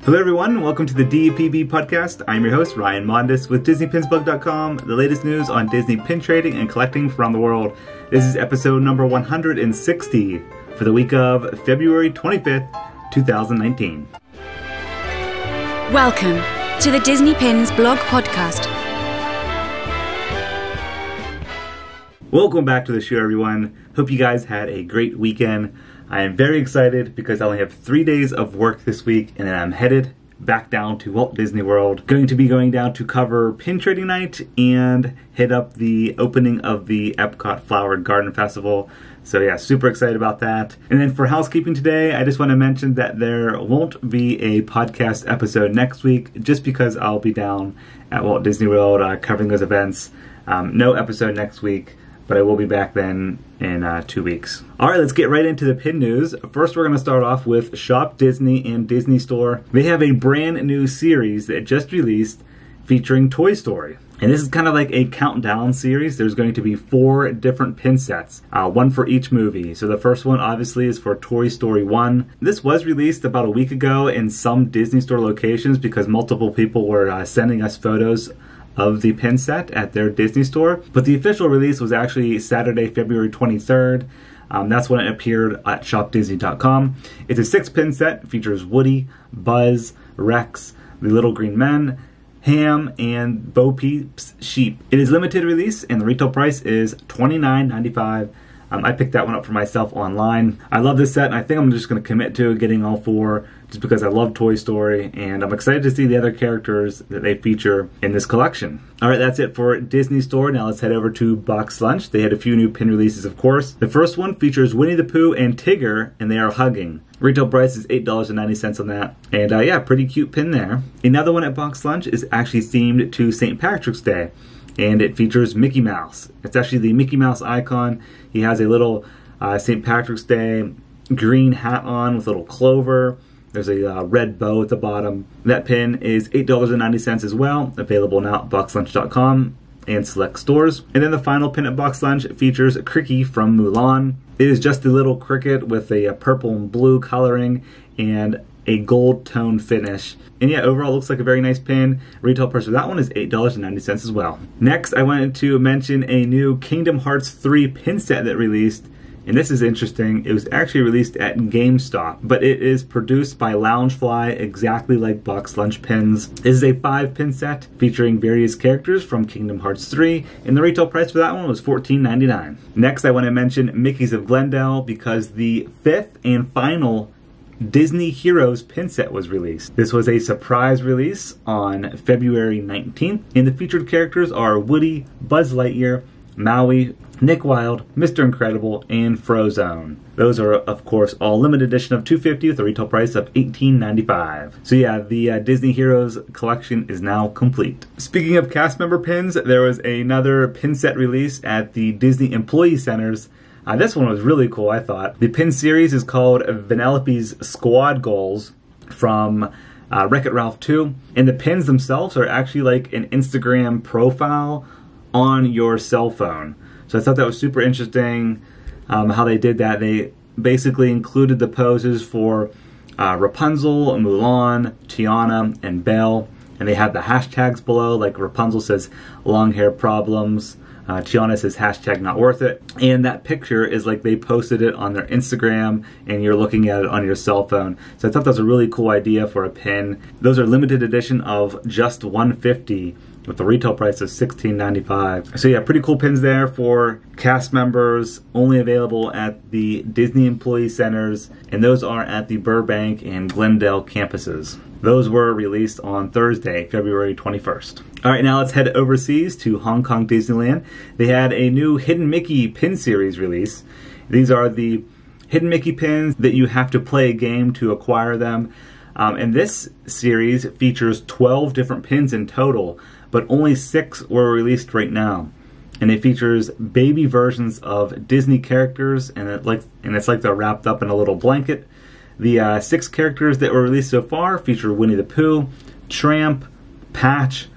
Hello everyone, welcome to the DPB podcast. I'm your host, Ryan Mondis with DisneyPinsBlog.com, the latest news on Disney pin trading and collecting from around the world. This is episode number 160 for the week of February 25th, 2019. Welcome to the Disney Pins Blog Podcast. Welcome back to the show, everyone. Hope you guys had a great weekend. I am very excited because I only have 3 days of work this week, and then I'm headed back down to Walt Disney World. Going to be going down to cover Pin Trading Night and hit up the opening of the Epcot Flower Garden Festival. So yeah, super excited about that. And then for housekeeping today, I just want to mention that there won't be a podcast episode next week just because I'll be down at Walt Disney World covering those events. No episode next week, but I will be back then in 2 weeks. All right, let's get right into the pin news. First, we're going to start off with Shop Disney and Disney Store. They have a brand new series that just released featuring Toy Story. And this is kind of like a countdown series. There's going to be 4 different pin sets, one for each movie. So the first one obviously is for Toy Story 1. This was released about a week ago in some Disney Store locations because multiple people were sending us photos of the pin set at their Disney Store. But the official release was actually Saturday, February 23rd. That's when it appeared at shopdisney.com. It's a 6-pin set, features Woody, Buzz, Rex, the Little Green Men, Ham, and Bo Peep's sheep. It is limited release and the retail price is $29.95. I picked that one up for myself online. I love this set and I think I'm just going to commit to getting all 4 just because I love Toy Story and I'm excited to see the other characters that they feature in this collection. Alright, that's it for Disney Store. Now let's head over to BoxLunch. They had a few new pin releases, of course. The first one features Winnie the Pooh and Tigger and they are hugging. Retail price is $8.90 on that. And yeah, pretty cute pin there. Another one at BoxLunch is actually themed to St. Patrick's Day. And it features Mickey Mouse. It's actually the Mickey Mouse icon. He has a little St. Patrick's Day green hat on with a little clover. There's a red bow at the bottom. That pin is $8.90 as well. Available now at BoxLunch.com and select stores. And then the final pin at BoxLunch features Cricky from Mulan. It is just a little cricket with a purple and blue coloring and a gold tone finish. And yeah, overall looks like a very nice pin. Retail price for that one is $8.90 as well. Next, I wanted to mention a new Kingdom Hearts 3 pin set that released. And this is interesting. It was actually released at GameStop, but it is produced by Loungefly, exactly like BoxLunch pins. This is a 5-pin set featuring various characters from Kingdom Hearts 3, and the retail price for that one was $14.99. Next, I want to mention Mickey's of Glendale because the 5th and final Disney Heroes pin set was released. This was a surprise release on February 19th, and the featured characters are Woody, Buzz Lightyear, Maui, Nick Wilde, Mr. Incredible, and Frozone. Those are, of course, all limited edition of $250 with a retail price of $18.95. So yeah, the Disney Heroes collection is now complete. Speaking of cast member pins, there was another pin set release at the Disney Employee Centers. This one was really cool, I thought. The pin series is called Penelopes Squad Goals from Wreck-It Ralph 2. And the pins themselves are actually like an Instagram profile on your cell phone. So I thought that was super interesting how they did that. They basically included the poses for Rapunzel, Mulan, Tiana, and Belle. And they have the hashtags below, like Rapunzel says long hair problems. Tiana says hashtag not worth it. And that picture is like they posted it on their Instagram and you're looking at it on your cell phone. So I thought that was a really cool idea for a pin. Those are limited edition of just $150 with the retail price of $16.95. So yeah, pretty cool pins there for cast members, only available at the Disney Employee Centers, and those are at the Burbank and Glendale campuses. Those were released on Thursday, February 21st. All right, now let's head overseas to Hong Kong Disneyland. They had a new Hidden Mickey pin series release. These are the Hidden Mickey pins that you have to play a game to acquire them. And this series features 12 different pins in total, but only 6 were released right now. And it features baby versions of Disney characters, and it's like they're wrapped up in a little blanket. The 6 characters that were released so far feature Winnie the Pooh, Tramp, Patch,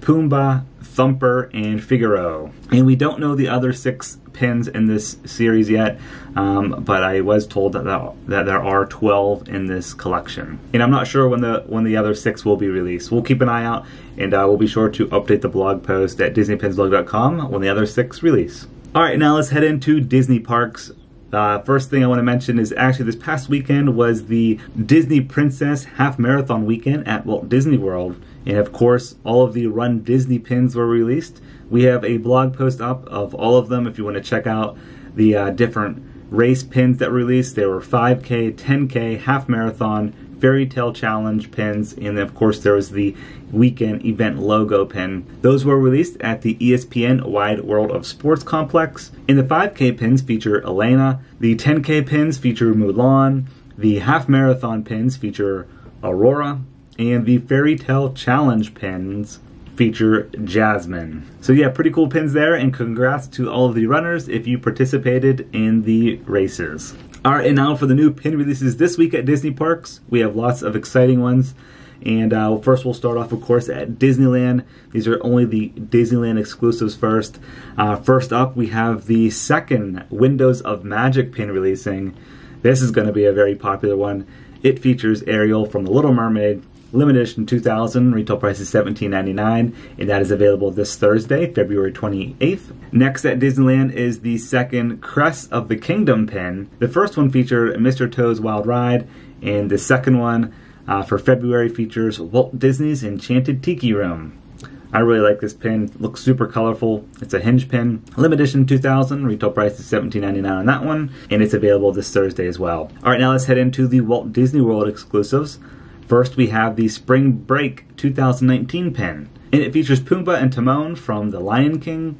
Pumbaa, Thumper, and Figaro. And we don't know the other 6 pins in this series yet, but I was told that there are 12 in this collection. And I'm not sure when the other 6 will be released. We'll keep an eye out, and we'll be sure to update the blog post at DisneyPinsBlog.com when the other 6 release. Alright, now let's head into Disney parks. First thing I want to mention is actually this past weekend was the Disney Princess Half Marathon weekend at Walt Disney World. And of course, all of the Run Disney pins were released. We have a blog post up of all of them if you want to check out the different race pins that were released. There were 5K, 10K, Half Marathon, Fairy Tale Challenge pins, and then of course there was the weekend event logo pin. Those were released at the ESPN Wide World of Sports Complex. And the 5K pins feature Elena, the 10K pins feature Mulan, the Half Marathon pins feature Aurora, and the Fairy Tale Challenge pins feature Jasmine. So yeah, pretty cool pins there, and congrats to all of the runners if you participated in the races. Alright, and now for the new pin releases this week at Disney parks. We have lots of exciting ones. And first we'll start off, of course, at Disneyland. These are only the Disneyland exclusives first. First up, we have the second Windows of Magic pin releasing. This is going to be a very popular one. It features Ariel from The Little Mermaid. Limited edition 2000, retail price is $17.99, and that is available this Thursday, February 28th. Next at Disneyland is the second Crest of the Kingdom pin. The first one featured Mr. Toad's Wild Ride, and the second one for February features Walt Disney's Enchanted Tiki Room. I really like this pin. Looks super colorful. It's a hinge pin. Limited edition 2000. Retail price is $17.99 on that one, and it's available this Thursday as well. All right, now let's head into the Walt Disney World exclusives. First, we have the Spring Break 2019 pin, and it features Pumbaa and Timon from The Lion King.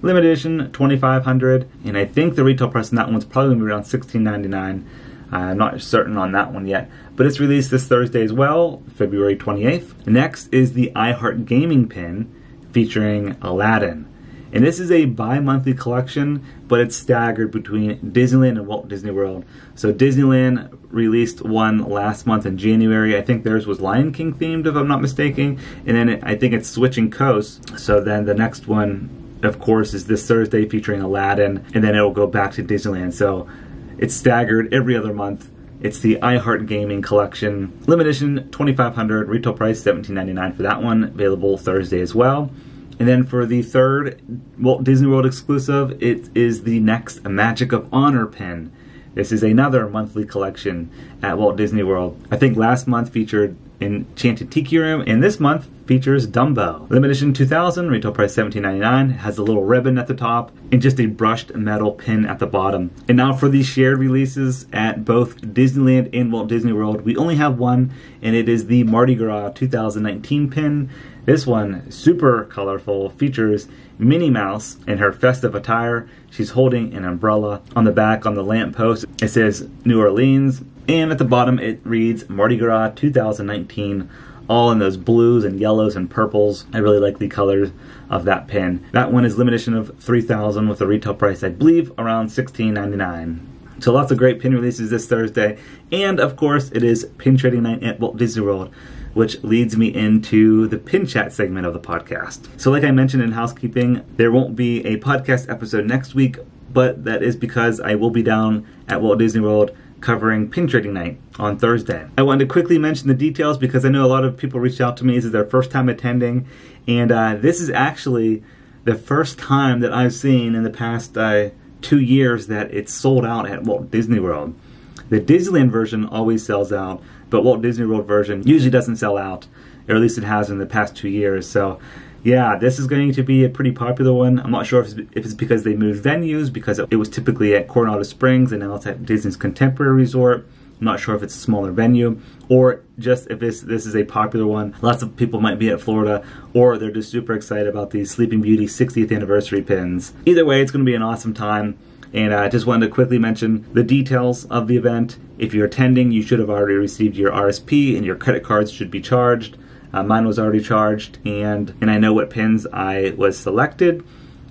Limited edition 2500, and I think the retail price on that one's probably going to be around $16.99. I'm not certain on that one yet, but it's released this Thursday as well, February 28th. Next is the iHeart Gaming pin featuring Aladdin. And this is a bi-monthly collection, but it's staggered between Disneyland and Walt Disney World. So Disneyland released one last month in January. I think theirs was Lion King themed, if I'm not mistaken. And then I think it's switching coasts. So then the next one, of course, is this Thursday featuring Aladdin. And then it'll go back to Disneyland. So it's staggered every other month. It's the iHeart Gaming Collection. Limited edition 2500, retail price $17.99 for that one. Available Thursday as well. And then for the third Walt Disney World exclusive, it is the next Magic of Honor pin. This is another monthly collection at Walt Disney World. I think last month featured Enchanted Tiki Room, and this month features Dumbo. Limited edition 2000, retail price $17.99, has a little ribbon at the top, and just a brushed metal pin at the bottom. And now for the shared releases at both Disneyland and Walt Disney World, we only have one, and it is the Mardi Gras 2019 pin. This one, super colorful, features Minnie Mouse in her festive attire. She's holding an umbrella. On the back, on the lamppost, it says New Orleans. And at the bottom, it reads Mardi Gras 2019, all in those blues and yellows and purples. I really like the colors of that pin. That one is limited edition of 3000 with a retail price, I believe, around $16.99. So lots of great pin releases this Thursday. And of course, it is Pin Trading Night at Walt Disney World, which leads me into the Pin Chat segment of the podcast. So like I mentioned in housekeeping, there won't be a podcast episode next week, but that is because I will be down at Walt Disney World covering Pin Trading Night on Thursday. I wanted to quickly mention the details because I know a lot of people reached out to me. This is their first time attending, and this is actually the first time that I've seen in the past 2 years that it's sold out at Walt Disney World. The Disneyland version always sells out, but Walt Disney World version usually doesn't sell out, or at least it has in the past 2 years. So yeah, this is going to be a pretty popular one. I'm not sure if it's because they moved venues, because it was typically at Coronado Springs and now it's at Disney's Contemporary Resort. I'm not sure if it's a smaller venue, or just if this is a popular one. Lots of people might be at Florida, or they're just super excited about these Sleeping Beauty 60th anniversary pins. Either way, it's going to be an awesome time. And I just wanted to quickly mention the details of the event. If you're attending, you should have already received your RSP, and your credit cards should be charged. Mine was already charged, and I know what pins I was selected.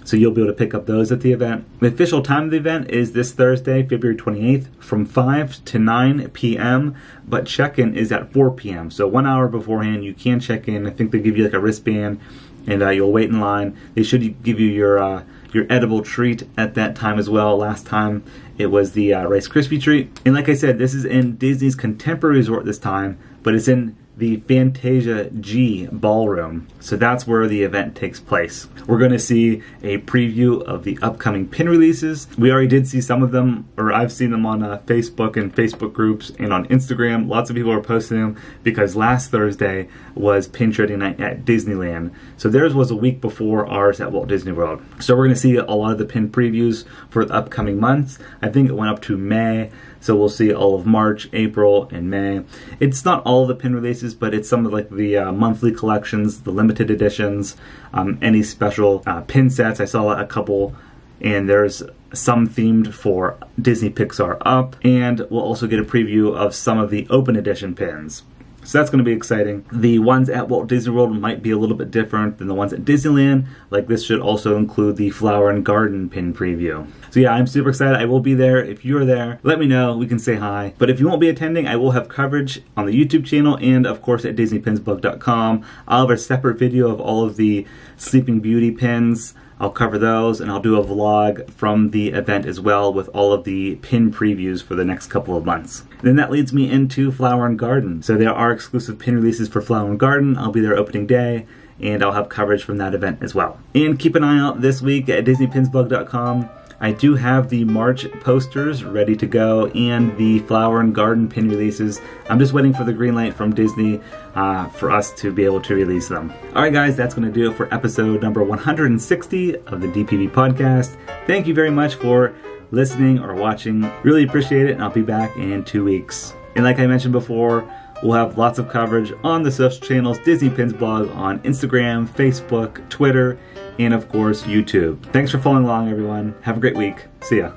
So you'll be able to pick up those at the event. The official time of the event is this Thursday, February 28th from 5 to 9 p.m. But check-in is at 4 p.m. So 1 hour beforehand you can check in. I think they give you like a wristband and you'll wait in line. They should give you your edible treat at that time as well. Last time it was the Rice Krispie treat. And like I said, this is in Disney's Contemporary Resort this time, but it's in the Fantasia G ballroom. So that's where the event takes place. We're going to see a preview of the upcoming pin releases. We already did see some of them, or I've seen them on Facebook and Facebook groups and on Instagram. Lots of people are posting them because last Thursday was pin trading night at Disneyland. So theirs was a week before ours at Walt Disney World. So we're going to see a lot of the pin previews for the upcoming months. I think it went up to May. So we'll see all of March, April, and May. It's not all of the pin releases, but it's some of like the monthly collections, the limited editions, any special pin sets. I saw a couple, and there's some themed for Disney Pixar Up, and we'll also get a preview of some of the open edition pins. So that's going to be exciting. The ones at Walt Disney World might be a little bit different than the ones at Disneyland. Like this should also include the Flower and Garden pin preview. So yeah, I'm super excited. I will be there. If you're there, let me know. We can say hi. But if you won't be attending, I will have coverage on the YouTube channel and of course at DisneyPinsBlog.com. I'll have a separate video of all of the Sleeping Beauty pins. I'll cover those, and I'll do a vlog from the event as well with all of the pin previews for the next couple of months. Then that leads me into Flower and Garden. So there are exclusive pin releases for Flower and Garden. I'll be there opening day, and I'll have coverage from that event as well. And keep an eye out this week at DisneyPinsBlog.com. I do have the March posters ready to go and the Flower and Garden pin releases. I'm just waiting for the green light from Disney for us to be able to release them. Alright guys, that's going to do it for episode number 160 of the DPB podcast. Thank you very much for listening or watching. Really appreciate it, and I'll be back in 2 weeks. And like I mentioned before, we'll have lots of coverage on the social channels, Disney Pins Blog on Instagram, Facebook, Twitter, and of course YouTube. Thanks for following along everyone. Have a great week. See ya.